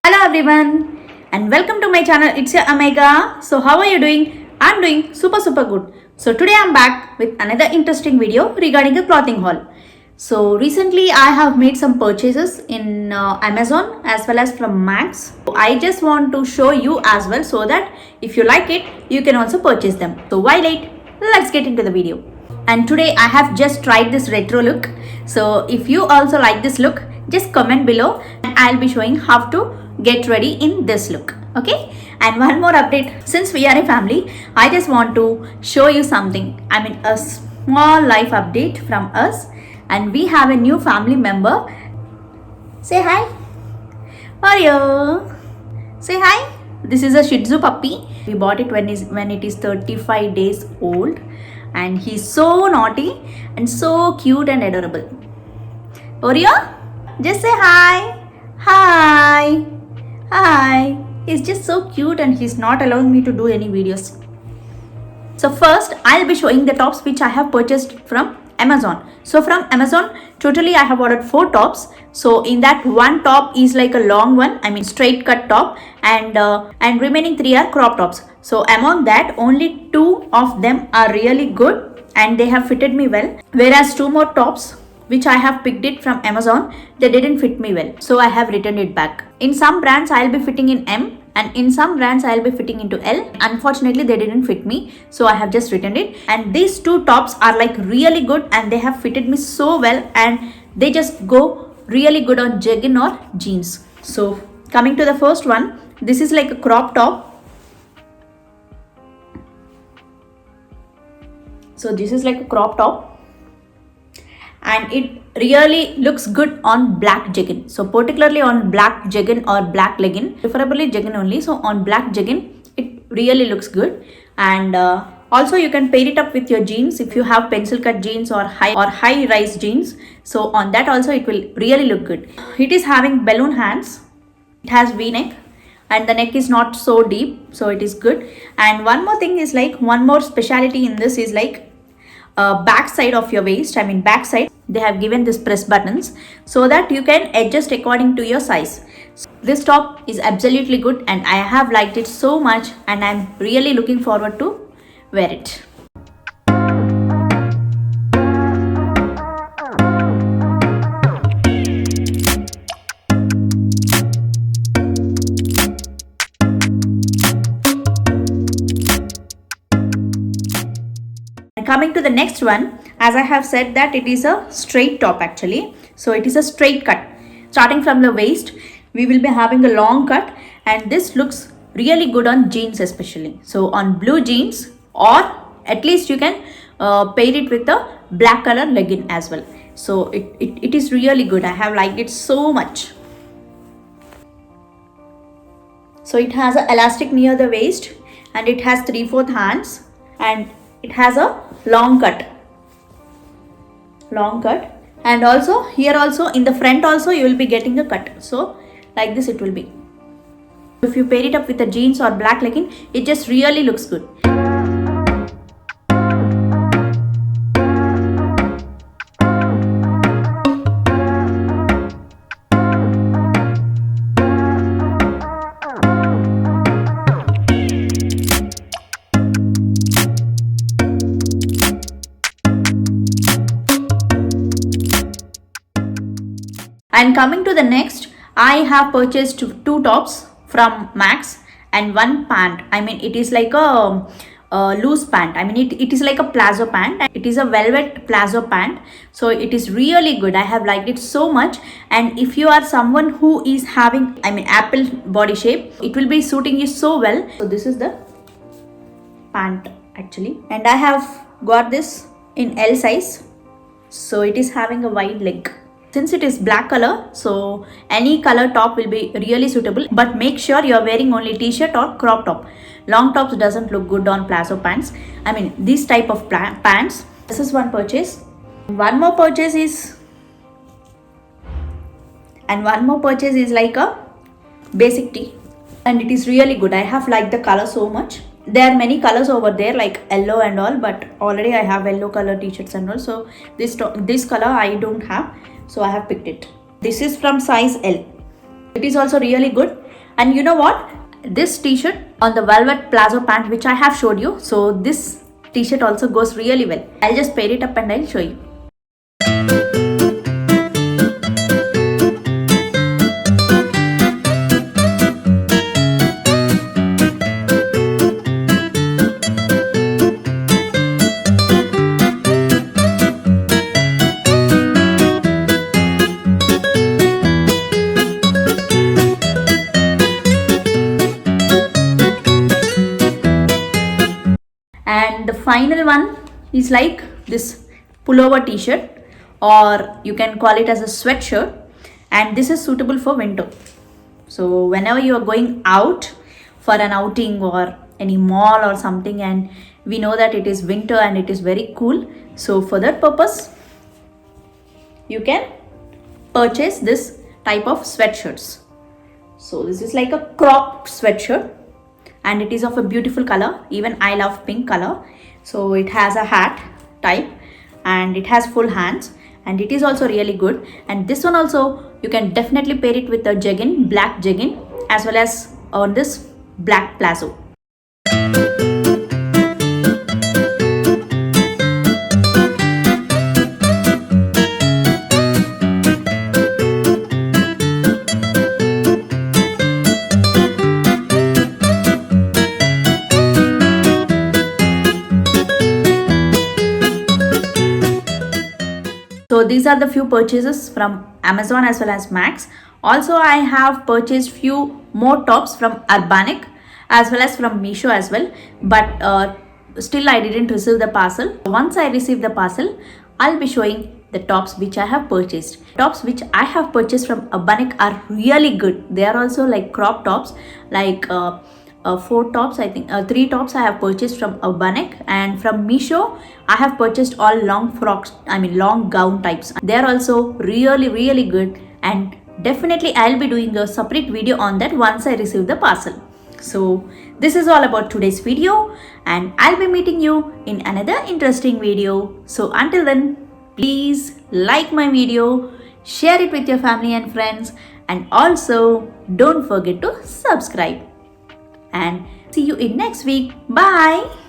Hello everyone and welcome to my channel. It's your Omega. So how are you doing? I'm doing super good. So today I'm back with another interesting video regarding a clothing haul. So recently I have made some purchases in Amazon as well as from Max. I just want to show you as well so that if you like it, you can also purchase them. So why late? Let's get into the video. And today I have just tried this retro look. So if you also like this look, just comment below and I'll be showing how to get ready in this look. Okay, and one more update, since we are a family, I just want to show you something. A small life update from us, and we have a new family member. Say hi. Oreo, say hi. This is a Shih Tzu puppy. We bought it when it is 35 days old, and he's so naughty and so cute and adorable. Oreo, just say hi. Hi. Hi. He's just so cute and he's not allowing me to do any videos. So first I'll be showing the tops which I have purchased from Amazon. So from Amazon, totally I have ordered 4 tops. So in that, one top is like a long one, straight cut top, and remaining 3 are crop tops. So among that, only 2 of them are really good and they have fitted me well, whereas 2 more tops which I have picked it from Amazon, they didn't fit me well. So I have returned it back. In some brands I'll be fitting in M, and in some brands I'll be fitting into L. Unfortunately, they didn't fit me, so I have just returned it. And these 2 tops are like really good and they have fitted me so well, and they just go really good on jegging or jeans. So coming to the first one, this is like a crop top. So this is like a crop top, and it really looks good on black jegging. So particularly on black jegging or black legging, preferably jegging only. So on black jegging, it really looks good. And also you can pair it up with your jeans if you have pencil cut jeans or high rise jeans. So on that also it will really look good. It is having balloon hands. It has V-neck and the neck is not so deep, so it is good. And one more thing is like, one more speciality in this is like back side of your waist, back side, they have given this press buttons so that you can adjust according to your size. So this top is absolutely good and I have liked it so much, and I'm really looking forward to wear it. Coming to the next one, as I have said that it is a straight top actually. So it is a straight cut. Starting from the waist, we will be having a long cut, and this looks really good on jeans especially. So on blue jeans, or at least you can pair it with a black color legging as well. So it is really good. I have liked it so much. So it has an elastic near the waist, and it has 3/4 hands, and it has a long cut, and also here also in the front also you will be getting a cut. So like this it will be. If you pair it up with a jeans or black legging, it just really looks good. And coming to the next, I have purchased 2 tops from Max and 1 pant. It is like a loose pant. It is like a plazo pant. It is a velvet plazo pant. So it is really good. I have liked it so much. And if you are someone who is having, apple body shape, it will be suiting you so well. So this is the pant actually. And I have got this in L size. So it is having a wide leg. Since it is black color, so any color top will be really suitable, but make sure you are wearing only t-shirt or crop top. Long tops doesn't look good on plazo pants. This type of pants. This is one purchase. One more purchase is like a basic tee, and it is really good. I have liked the color so much. There are many colors over there like yellow and all, but already I have yellow color t-shirts and all. So this color I don't have. So I have picked it. This is from size L. It is also really good And you know what? This t-shirt on the velvet palazzo pant which I have showed you. So this t-shirt also goes really well. I'll just pair it up and I'll show you. And the final one is like this pullover t-shirt, or you can call it as a sweatshirt, and this is suitable for winter. So whenever you are going out for an outing or any mall or something, and we know that it is winter and it is very cool, so for that purpose you can purchase this type of sweatshirts. So this is like a cropped sweatshirt and it is of a beautiful color. Even I love pink color. So it has a hat type and it has full hands and it is also really good. And this one also you can definitely pair it with a jegging, black jegging, as well as on this black palazzo. So these are the few purchases from Amazon as well as Max. Also I have purchased few more tops from Urbanic as well as from Meesho as well, but still I didn't receive the parcel. Once I receive the parcel, I'll be showing the tops which I have purchased. Tops which I have purchased from Urbanic are really good. They are also like crop tops, like 4 tops, I think 3 tops I have purchased from Urbanic, and from Meesho I have purchased all long frocks, I mean long gown types. They are also really good, and definitely I'll be doing a separate video on that once I receive the parcel. So this is all about today's video, and I'll be meeting you in another interesting video. So until then, please like my video, share it with your family and friends, and also don't forget to subscribe. And see you in next week. Bye.